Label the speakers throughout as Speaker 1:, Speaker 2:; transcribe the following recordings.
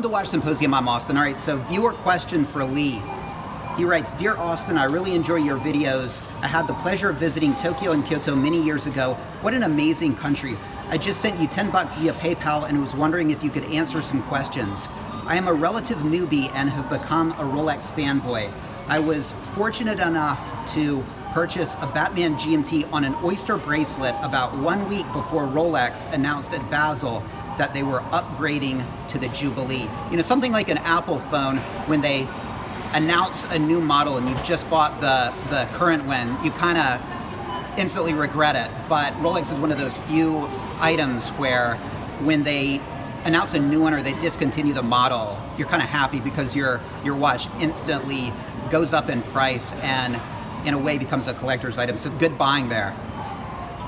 Speaker 1: the Watch Symposium. I'm Austin. All right, so viewer question for Lee. He writes, Dear Austin, I really enjoy your videos. I had the pleasure of visiting Tokyo and Kyoto many years ago. What an amazing country. I just sent you $10 via PayPal and was wondering if you could answer some questions. I am a relative newbie and have become a Rolex fanboy. I was fortunate enough to purchase a Batman GMT on an oyster bracelet about 1 week before Rolex announced at Bezel that they were upgrading to the Jubilee. You know, something like an Apple phone, when they announce a new model and you've just bought the current one, you kind of instantly regret it. But Rolex is one of those few items where when they announce a new one or they discontinue the model, you're kind of happy because your watch instantly goes up in price and in a way becomes a collector's item. So good buying there.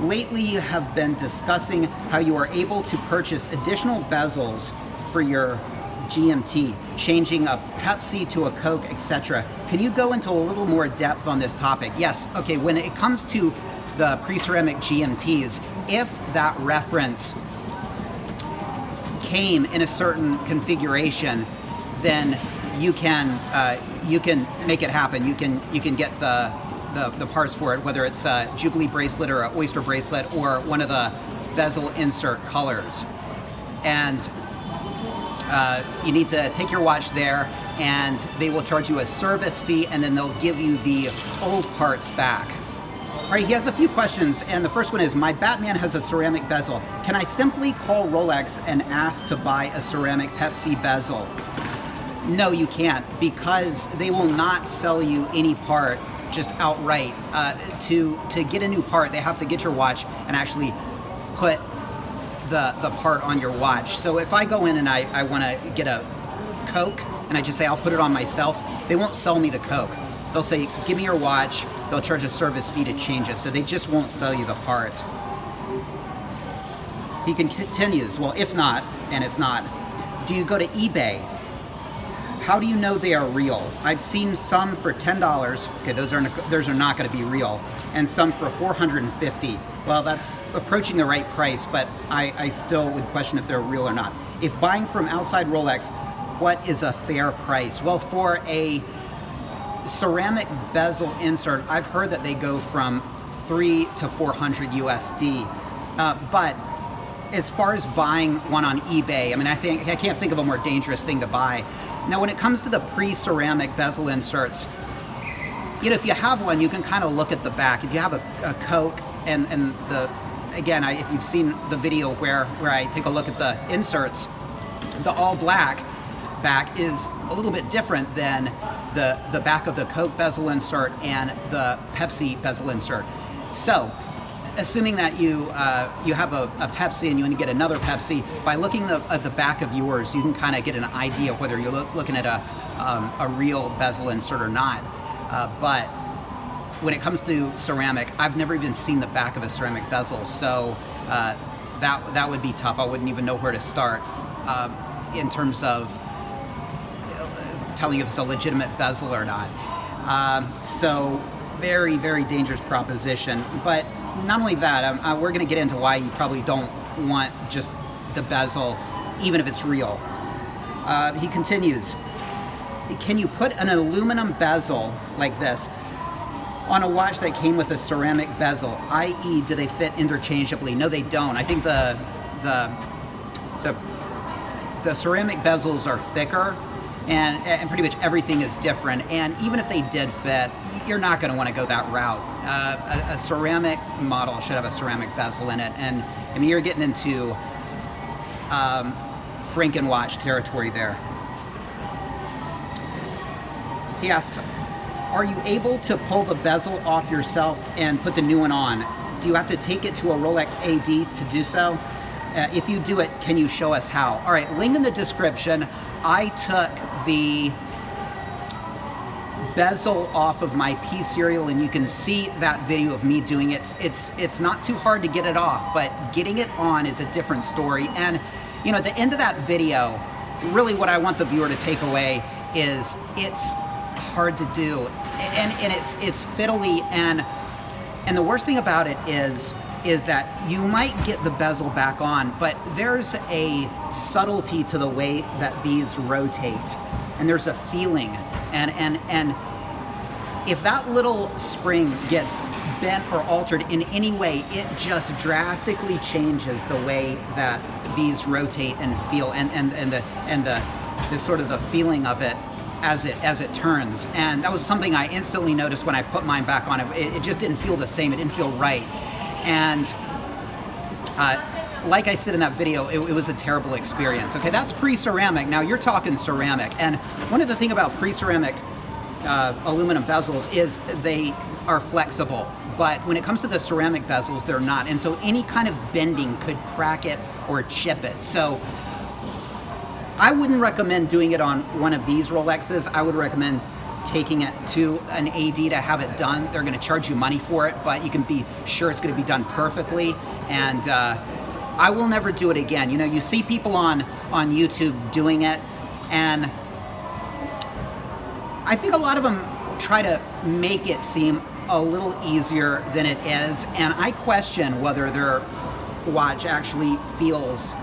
Speaker 1: Lately you have been discussing how you are able to purchase additional bezels for your GMT, changing a Pepsi to a Coke, etc. Can you go into a little more depth on this topic? Yes, okay, when it comes to the pre-ceramic GMTs, if that reference came in a certain configuration, then you can make it happen. You can get the parts for it, whether it's a Jubilee bracelet or an oyster bracelet or one of the bezel insert colors. And you need to take your watch there and they will charge you a service fee and then they'll give you the old parts back. All right, he has a few questions, and the first one is, my Batman has a ceramic bezel. Can I simply call Rolex and ask to buy a ceramic Pepsi bezel? No, you can't, because they will not sell you any part just outright. To get a new part, they have to get your watch and actually put the part on your watch. So if I go in and I want to get a Coke and I just say I'll put it on myself, they won't sell me the Coke. They'll say, give me your watch, they'll charge a service fee to change it, so they just won't sell you the part. He continues, well, if not, and it's not, do you go to eBay? How do you know they are real? I've seen some for $10, okay, those are not going to be real, and some for $450. Well, that's approaching the right price, but I still would question if they're real or not. If buying from outside Rolex, what is a fair price? Well, for a ceramic bezel insert, I've heard that they go from $300 to $400 USD. But as far as buying one on eBay, I mean, I can't think of a more dangerous thing to buy. Now, when it comes to the pre-ceramic bezel inserts, you know, if you have one, you can kind of look at the back. If you have a Coke and if you've seen the video where I take a look at the inserts, the all black back is a little bit different than the back of the Coke bezel insert and the Pepsi bezel insert. So, assuming that you have a Pepsi and you want to get another Pepsi, by looking at the back of yours, you can kind of get an idea of whether you're looking at a real bezel insert or not. But when it comes to ceramic, I've never even seen the back of a ceramic bezel, so that would be tough. I wouldn't even know where to start in terms of telling you if it's a legitimate bezel or not. So very, very dangerous proposition. But not only that, we're going to get into why you probably don't want just the bezel, even if it's real. He continues, can you put an aluminum bezel like this on a watch that came with a ceramic bezel, i.e. do they fit interchangeably? No, they don't. I think the ceramic bezels are thicker, and pretty much everything is different. And even if they did fit, you're not going to want to go that route. A ceramic model should have a ceramic bezel in it. And I mean, you're getting into Frankenwatch territory there. He asks, are you able to pull the bezel off yourself and put the new one on? Do you have to take it to a Rolex AD to do so? If you do it, can you show us how? All right, link in the description. I took the bezel off of my P serial, and you can see that video of me doing it. It's not too hard to get it off, but getting it on is a different story. And you know, at the end of that video, really what I want the viewer to take away is it's hard to do, and it's fiddly, and the worst thing about it is is that you might get the bezel back on, but there's a subtlety to the way that these rotate, and there's a feeling, and if that little spring gets bent or altered in any way, it just drastically changes the way that these rotate and feel, and the sort of the feeling of it as it turns. And that was something I instantly noticed when I put mine back on. It just didn't feel the same. It didn't feel right. And like I said in that video, it was a terrible experience. Okay, that's pre-ceramic. Now you're talking ceramic. And one of the things about pre-ceramic aluminum bezels is they are flexible. But when it comes to the ceramic bezels, they're not. And so any kind of bending could crack it or chip it. So I wouldn't recommend doing it on one of these Rolexes. I would recommend taking it to an AD to have it done. They're going to charge you money for it, but you can be sure it's going to be done perfectly. And I will never do it again. You know, you see people on YouTube doing it, and I think a lot of them try to make it seem a little easier than it is, and I question whether their watch actually feels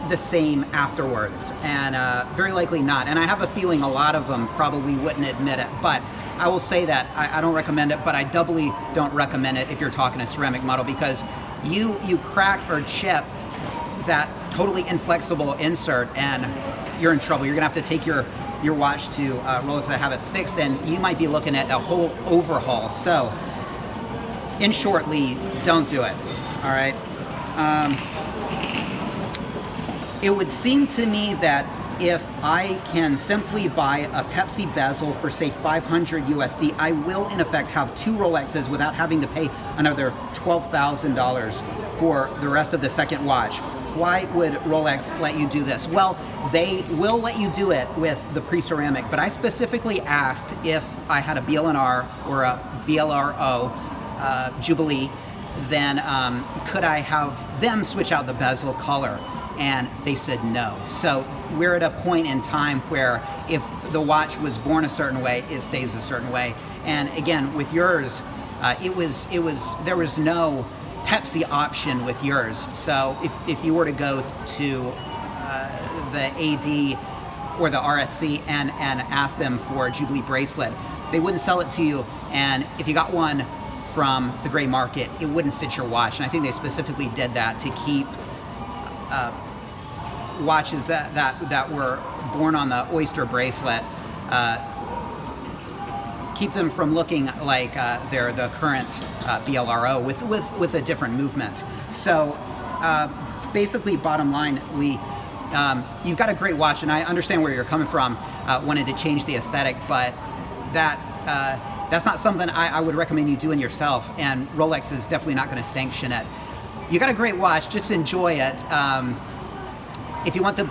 Speaker 1: the same afterwards, and very likely not. And I have a feeling a lot of them probably wouldn't admit it, but I will say that I don't recommend it, but I doubly don't recommend it if you're talking a ceramic model, because you crack or chip that totally inflexible insert and you're in trouble. You're gonna have to take your watch to Rolex that have it fixed, and you might be looking at a whole overhaul. So in short, Lee, don't do it. All right. It would seem to me that if I can simply buy a Pepsi bezel for, say, $500 USD, I will in effect have two Rolexes without having to pay another $12,000 for the rest of the second watch. Why would Rolex let you do this? Well, they will let you do it with the pre-ceramic, but I specifically asked if I had a BLNR or a BLRO Jubilee, then could I have them switch out the bezel color? And they said no. So we're at a point in time where if the watch was born a certain way, it stays a certain way. And again, with yours, there was no Pepsi option with yours. So if you were to go to the AD or the RSC and ask them for a Jubilee bracelet, they wouldn't sell it to you. And if you got one from the gray market, it wouldn't fit your watch. And I think they specifically did that to keep watches that were born on the Oyster bracelet, keep them from looking like they're the current BLRO with a different movement. So basically, bottom line, Lee, you've got a great watch, and I understand where you're coming from, wanting to change the aesthetic, but that's not something I would recommend you doing yourself, and Rolex is definitely not going to sanction it. You got a great watch, just enjoy it. If you want the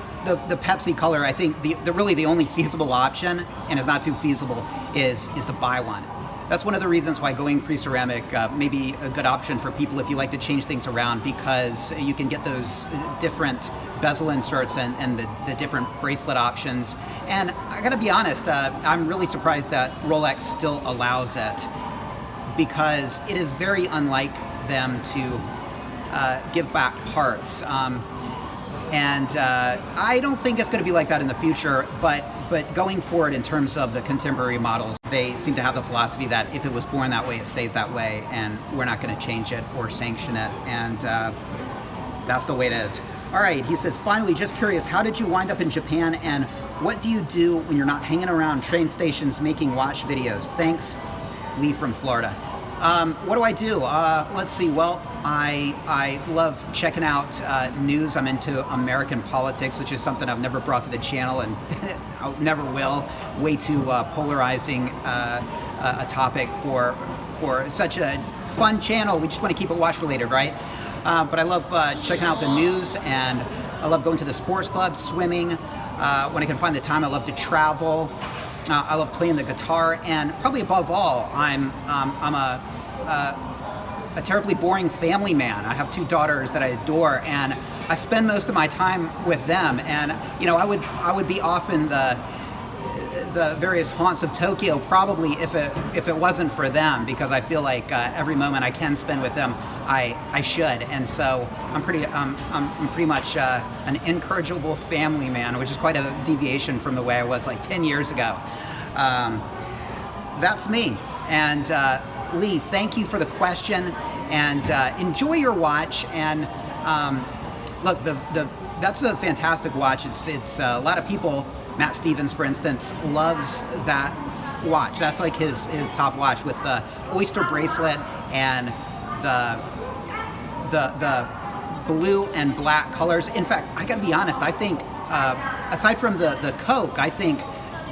Speaker 1: Pepsi color, I think really the only feasible option, and it's not too feasible, is to buy one. That's one of the reasons why going pre-ceramic may be a good option for people if you like to change things around, because you can get those different bezel inserts and the different bracelet options. And I gotta be honest, I'm really surprised that Rolex still allows it, because it is very unlike them to give back parts. And I don't think it's going to be like that in the future, but going forward in terms of the contemporary models, they seem to have the philosophy that if it was born that way, it stays that way, and we're not going to change it or sanction it, and that's the way it is. All right, he says, finally, just curious, how did you wind up in Japan, and what do you do when you're not hanging around train stations making watch videos? Thanks, Lee from Florida. What do I do? Let's see. Well, I love checking out news. I'm into American politics, which is something I've never brought to the channel, and I never will. Way too polarizing a topic for such a fun channel. We just want to keep it watch related, right? But I love checking out the news, and I love going to the sports club, swimming. When I can find the time, I love to travel. I love playing the guitar, and probably above all, I'm a terribly boring family man. I have two daughters that I adore, and I spend most of my time with them. And you know, I would be off in the various haunts of Tokyo probably if it wasn't for them, because I feel like every moment I can spend with them, I should. And so I'm pretty much an incorrigible family man, which is quite a deviation from the way I was like 10 years ago. That's me. And Lee, thank you for the question, and enjoy your watch. And look, that's a fantastic watch. It's a lot of people. Matt Stevens, for instance, loves that watch. That's like his top watch, with the oyster bracelet and the blue and black colors. In fact, I gotta be honest, I think aside from the Coke, I think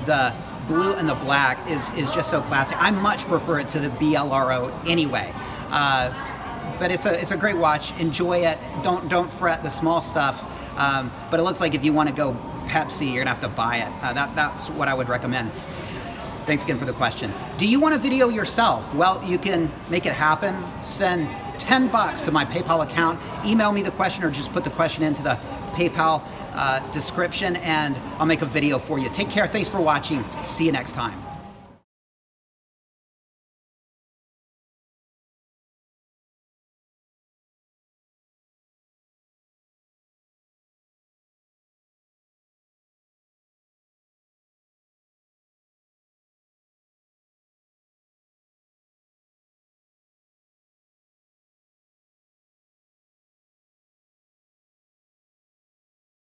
Speaker 1: the blue and the black is just so classic. I much prefer it to the BLRO anyway. But it's a great watch. Enjoy it. Don't fret the small stuff. But it looks like if you want to go Pepsi, you're gonna have to buy it. That's what I would recommend. Thanks again for the question. Do you want a video yourself? Well, you can make it happen. Send $10 to my PayPal account. Email me the question, or just put the question into the PayPal description, and I'll make a video for you. Take care. Thanks for watching. See you next time.